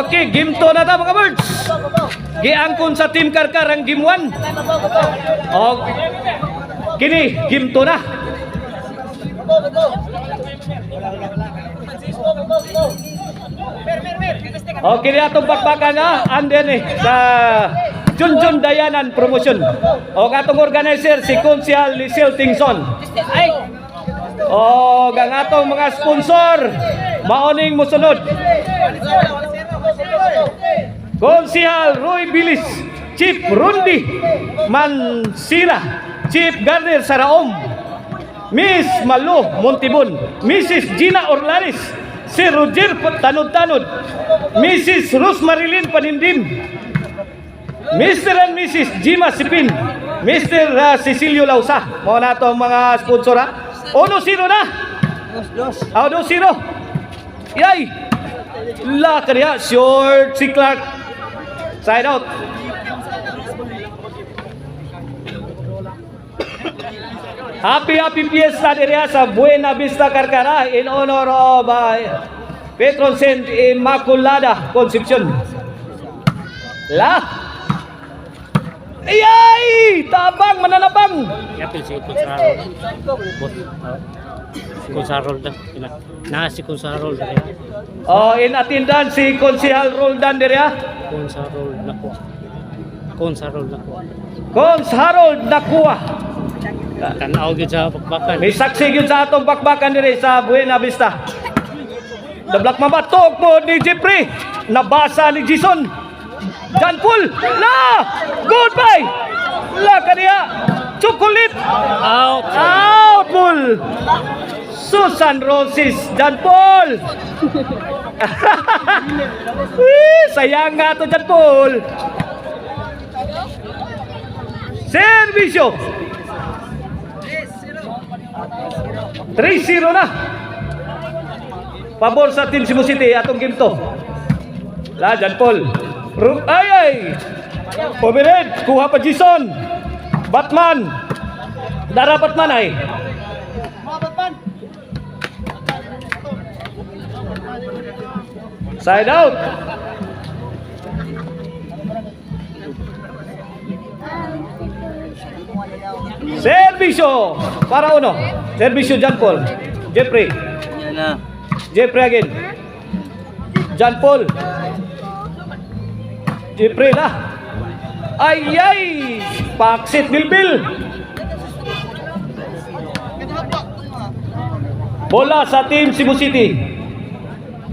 Okay, game 2 na ta mga birds. Giangkon sa Team Karkar ang game 1. Okay. Kini, game 2 na. Okay, na itong bakbakan na. Anden sa Junjun Dayanan Promotion. O atong organizer si Konsyal Lisel Tingson. O ang atong mga sponsor maoning musunod. Konsyal Roy Bilis, Chief Rundi Mansira, Chief Garner Saraom, Miss Malu Montibon, Mrs. Gina Orlaris, si Roger Tanod-Tanod, Mrs. Rosmarilyn Panindim, Mr. and Mrs. Jima Sipin, Mr. Cecilio Lausa. Mga na ito mga sponsor ha. 1-0 na. 2-0. Yay. La kaniya. Short si Clark. Side out. Happy fiesta diya sa Buena Vista Carcara in honor of Patron Saint Immaculada Concepcion. La. Ayay! Tabang, mananabang! Yapil si Kunsarol. Si Kunsarol na. Si Kunsarol na. Oh, in attendance si Konsehal Roldan Diria. Kunsarol na po. Kunsarol na po. Cons Harold Nakua. Tanaw gid sa bakbakan. May saksi yun sa atong bakbakan diri sa Buena Vista. Dablak mabatok mo ni Jeffrey. Nabasa ni Jason. John Paul. La! Goodbye! La kaniya. Chocolate. Out. Out Paul. Susan Roses. John Paul. Sayang nga to John Paul. Servisyo. 3-0 na. Pabor sa Team Cebu City atong game to. La John Paul. Ay! Pomered, kuha pa Jason. Batman. Dara Batman ay. Side out. Servisyo para uno. Servisyo John Paul. Jeffrey. Jeffrey again. John Paul. Jeffrey na. Ay! Paksit Bilbil. Bola sa Team Cebu City.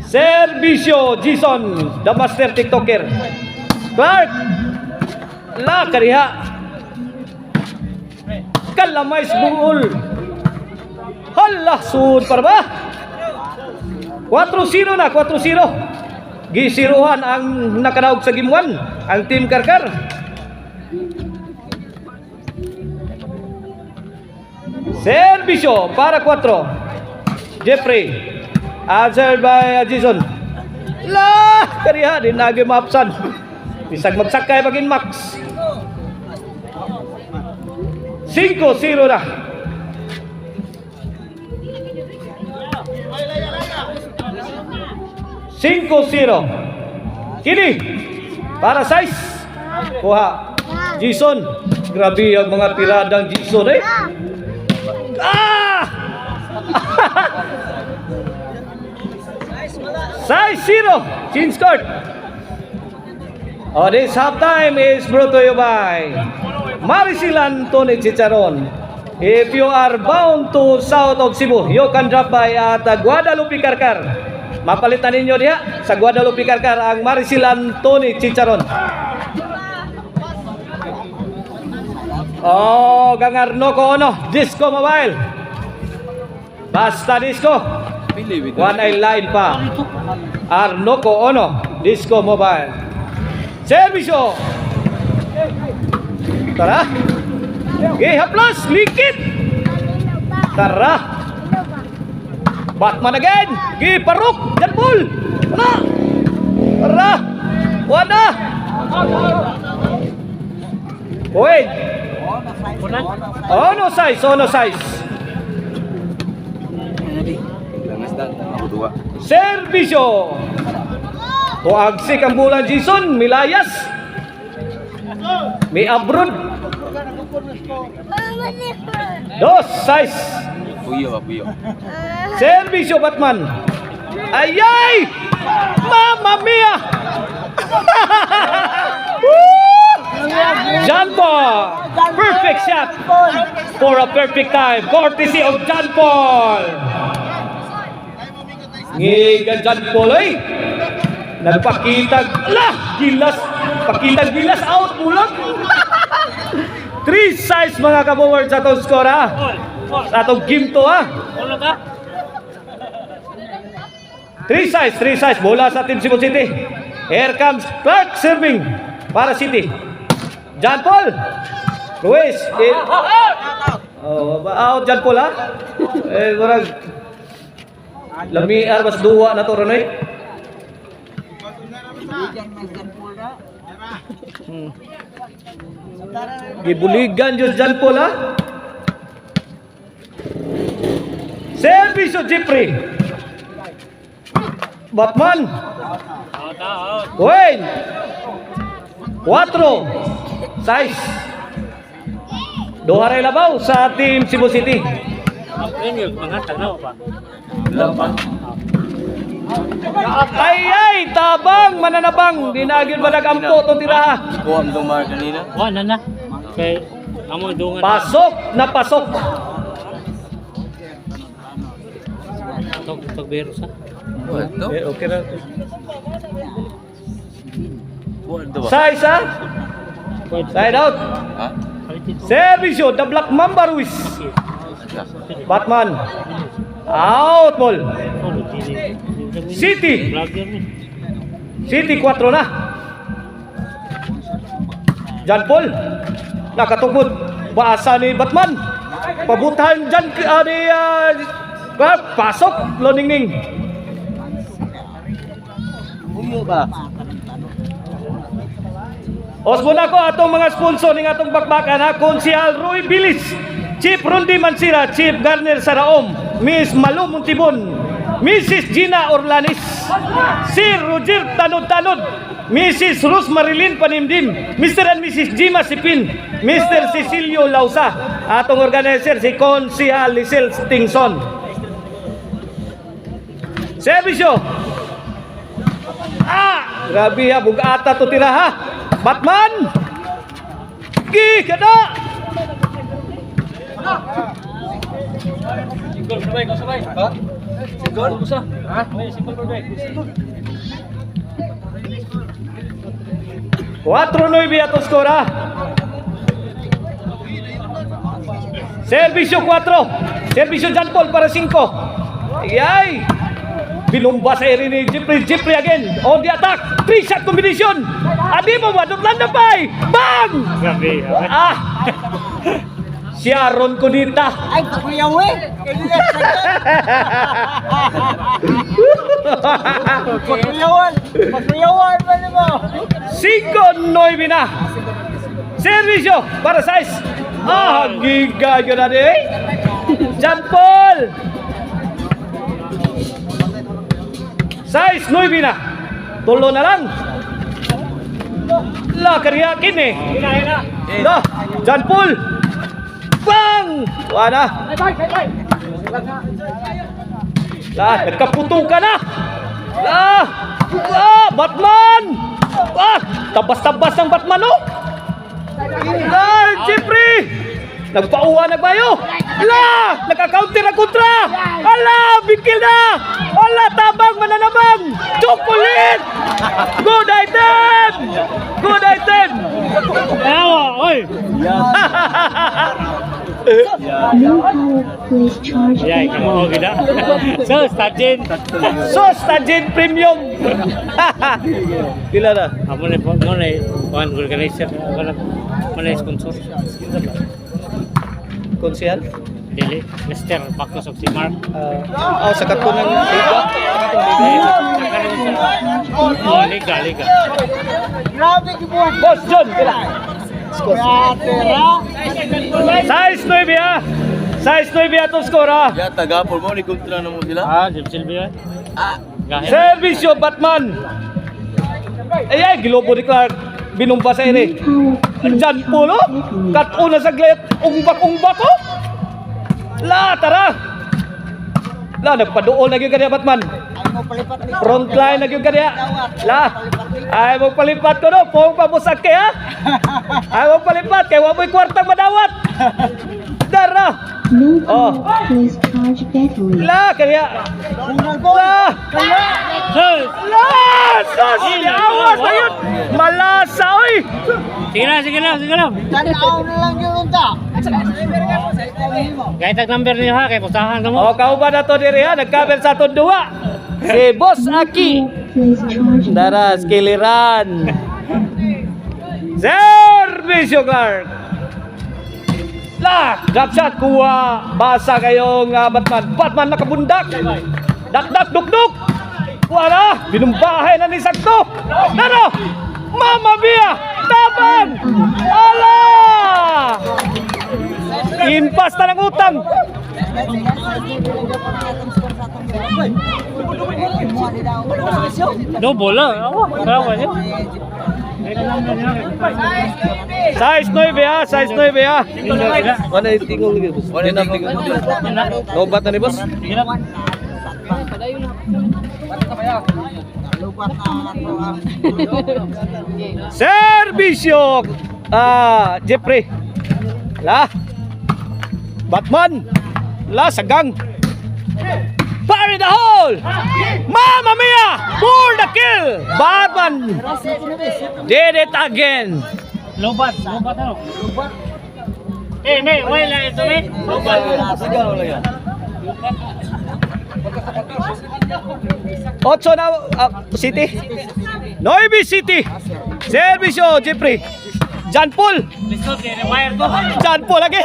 Servisyo Jason, the master TikToker. Clark. La kariha. Kalamay bungol. Hala sud para ba? 4-0 na, 4-0. Gisiruhan ang nakadaog sa game 1 ang Team Karkar. Servisyo para 4. Jeffrey. Answered by Jason. La! Kariha din nagi maapsan. Bisag magsakay bagin Max. 5-0 na. Kini para size. Kuha Jason. Grabe ang mga tiradang Jason eh. Ah! Size 0. Change court. Oh, this halftime is brought to you by Marisilan Tony Chicharon. If you are bound to south of Cebu, you can drop by at Guadalupe Karkar. Mapalitan ninyo diha sa Guadalupe Karkar ang Marisilan Tony Chicharon. Oh, gangarno ko ono, Disco Mobile. Basta Disco. One eye line pa. Arnoco Ono, Disco Mobile. Servisyo. Tara. Haplas, likit. Tara. Batman again. Parok, John Paul. Tara. Wala. Wait. Ono size, ono size. Servisyo. Tuagsik ang bulan Jason, Milayas. May abroad. 2-6. Puyo. Servisyo Batman. Ayay! Mamma mia! John Paul. Perfect shot for a perfect time. Courtesy of John Paul. Ngigan John Paul ay. Nagpakitag. Gilas. Pakitag gilas out. Mulag. 3-6 mga kaboward sa itong score ha. Sa itong game to ha. 3-6. Bola sa Team Cebu City. Here comes Clark serving para City. John Paul. Ruiz. Out John Paul ha. Murag. Lami arbas duwa na to Ronay. Gibuligan Diyos John Paul ha. Servisyo Jeffrey. Batman. Wayne. 4-6. Doharay labaw sa Team Cebu City. Ay, tabang, mananabang. Dinagin ba nagampo itong tiraha? Kuha ang dumar kanina. Na. Kay amo dungan. Pasok na pasok. Tok virus ha. Okay na. Kuha Size ha? Side out. Ha? Servisyo, the Black Mamba Ruiz. Batman. Out ball. City. City 4 na. John Paul. Nakatugod. Baasa ni Batman. Pabutahan dyan pasok. Loningning. Puyo ba? Osmo na ko atong mga sponsor ng atong bakbakan ha. Konsehal Roy Bilis, Chief Rundi Mansira, Chief Garner Saraom, Miss Malu Montibon, Mrs. Gina Orlanis, Sir Roger Tanod-Tanod, Mrs. Rose Marilyn Panimdim, Mr. and Mrs. Jima Sipin, Mr. Cecilio Lausa, atong organizer si Konsehal Lisel Stingson. Servisyo. Grabe ha, bugata to tira ha. Batman! Kada! Sigol? Ha? Sigol? 4-9 atong skor ha. Servisyo 4. Servisyo John Paul para 5. Ayay! Bilumba sa area ni Jeffrey again. On the attack. 3-shot combination. Adi mo ba? Dutlan na pa'y. Bang! Grabe. Si Aaron Cunita. Ay, pakuyaw eh. Pakuyawan ba mo? 5-9 na. Servisyo para size. Giga yun na di. John Paul. Size 9 na. Tulo na lang. Kariyakin eh. John Paul. Bang! Wala. Nagkaputo ka na. Batman! Tabas-tabas ng Batman oh. Jeffrey! Nagpauwa na bayo. Nagka-counter na kontra. Bigil na. Tabang mananabang. Chocolate. Good item. Oy. Please charge. Yay, kamu gida. Tajin Premium. Pila na? Amo na one organizer, mana sponsor. Konsehal? Dili, Mr. Bakos of Simar. Sa katunan liga. Liga. Grabe ki boy. Boss John, pila? Grabe ra. Size 9 ha. Size 9 atong score ha. Ya, tagapol mo, ni kontra na mo sila. Ah, Jim Silvio. Gahit. Servisyo Batman. Ay, gilobo ni Clark. Binumba sa ere. Diyan po, no? Kat-una sa glet. Umbak-umbak, oh. La, tara. La, nagpaduol na yung kanya Batman. Ay mo palipat ni. Front line na yung kanya. La, ay mo palipat ko, no? Pong pabusak kaya. Ay mo palipat. Kaya wamoy kwartang madawat. Dara. No Oh. call, please charge battery. La, kaya. La. La. Sos, awas na yun. Malasa, oy. Sige na. Tanaw na lang yung unta. Gahit ang number niyo ha, kay pustahan ka mo. O, kauban na to diri ha. Nagkabel sa itong duwa. Si Boss Aki. Please charge Daras, kiliran. Servisyo Clark. La, drop shot, kuha. Basa kayong Batman. Batman nakabundak. Dakdak, dukduk. Kuha na. Binumbahay na ni Sakto. Nano? Mama Mia. Tabang. Ala. Impas na ng utang. Double lang. Tawa niyo. Size 9 ha, size 9 ha. Wala yung tingong ni boss. Wala na tingog. Lobat na ni boss. Servisyo Jeffrey. La. Batman. La sagang. Fire in the hole. Mamma mia! For the kill. Batman did it again. Lobat ano? Wala ito eh. Sigaro lang yan. 8 na City. 9 City. Servisyo Jeffrey. John Paul. Lisod kay wire to. John Paul lagi.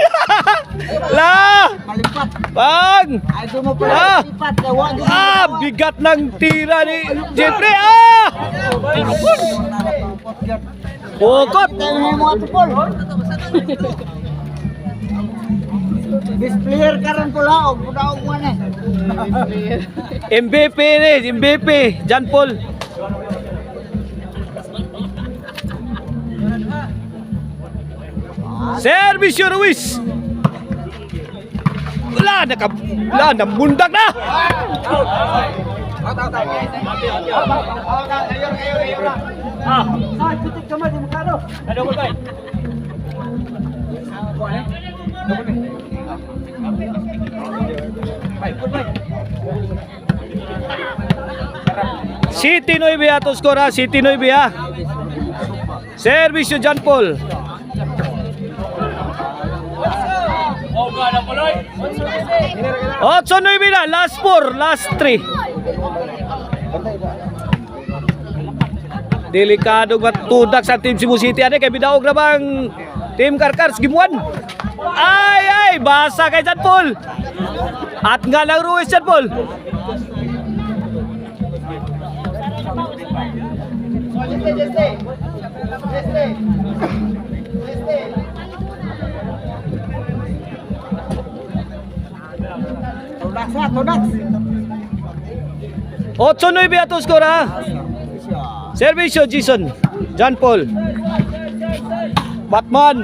La. Malipat. Bang. Ay do mo pala lipat kay wa. Bigat ng tira ni Jeffrey. Bukot. Tayo mo ato pol. Best player karon pula og budaog mo na. MVP ni, MVP. John Paul. Servisyo Ruiz. Wala, namundak na. City 9 ato skora, City 9 ha. Servisyo John Paul. Otso 9 na, last 4, last 3. Delikado matudak sa Team Cebu City ane kay bidaog na bang Team Karkars gimuan. Ay, basa kay John Paul. At nga lang Ruiz John Paul. Todak. 8-9 ato skor ha. Servisyo Jason John Paul. Batman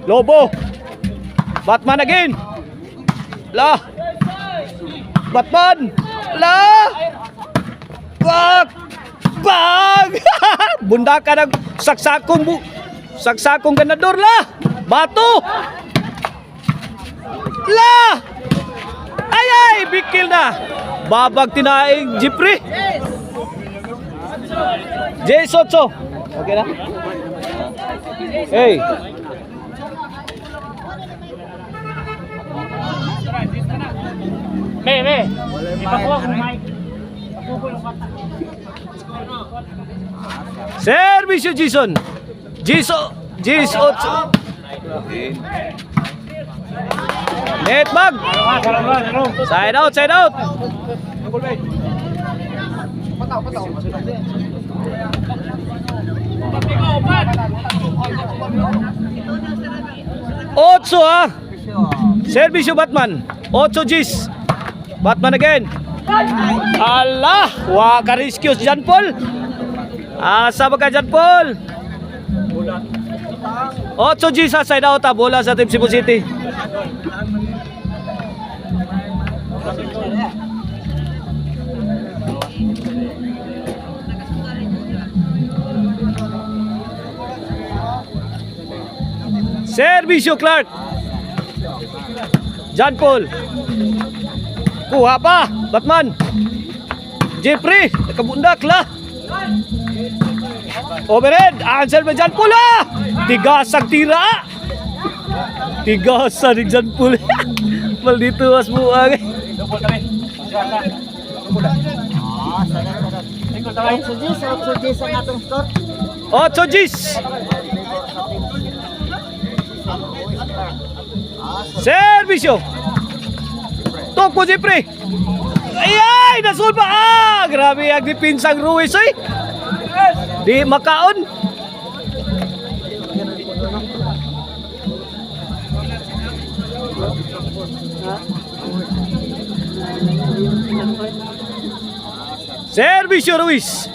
Lobo. Batman again. La. Batman. La. Bang. Bang. Bundakan ng saksakong ganador la. Bato. La. Ay, big kill na. Babag tinaing Jeffrey. J8. Okay na? Hey. Be. Ipakuha ko mic. Servisyo Jason. J8. Net bag. Side out. Otso ha. Servisyo Batman. 8 Gs. Batman again. Allah, wa ka rescue si John Paul. Asa ba ka John Paul? 8 G sa side out, bola sa Team Cebu City. Servisyo Clark. John Paul. Kuha pa, Batman. Jeffrey, nakabundak la. Overhead, answer ba John Paul ah? Tigasang tira. Tigasan ni John Paul. Maldito as buang. Sugis ang atong score. 8 Gs. Servisyo. Toko Jeffrey. Ay, nasul pa. Grabe ang depinsang Ruiz oy. Di makaon. Servisyo Ruiz.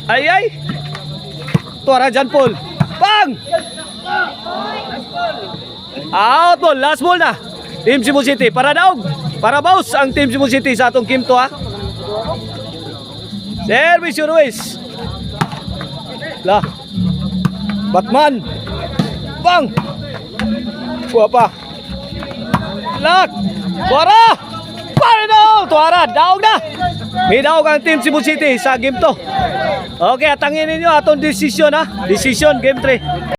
Ay. Tuara John Paul. Bang! Out ball, last ball na. Team Cebu City para daog. Para bounce ang Team Cebu City sa atong Kim to ha. Servisyo Ruiz. Lah. Batman. Bang. Kuha pa. Lak. Tuara. Para daog. Tuara, daog na. May daog ang Team Cebu City sa game to. Okay, atangin ninyo atong desisyon ha. Desisyon game 3.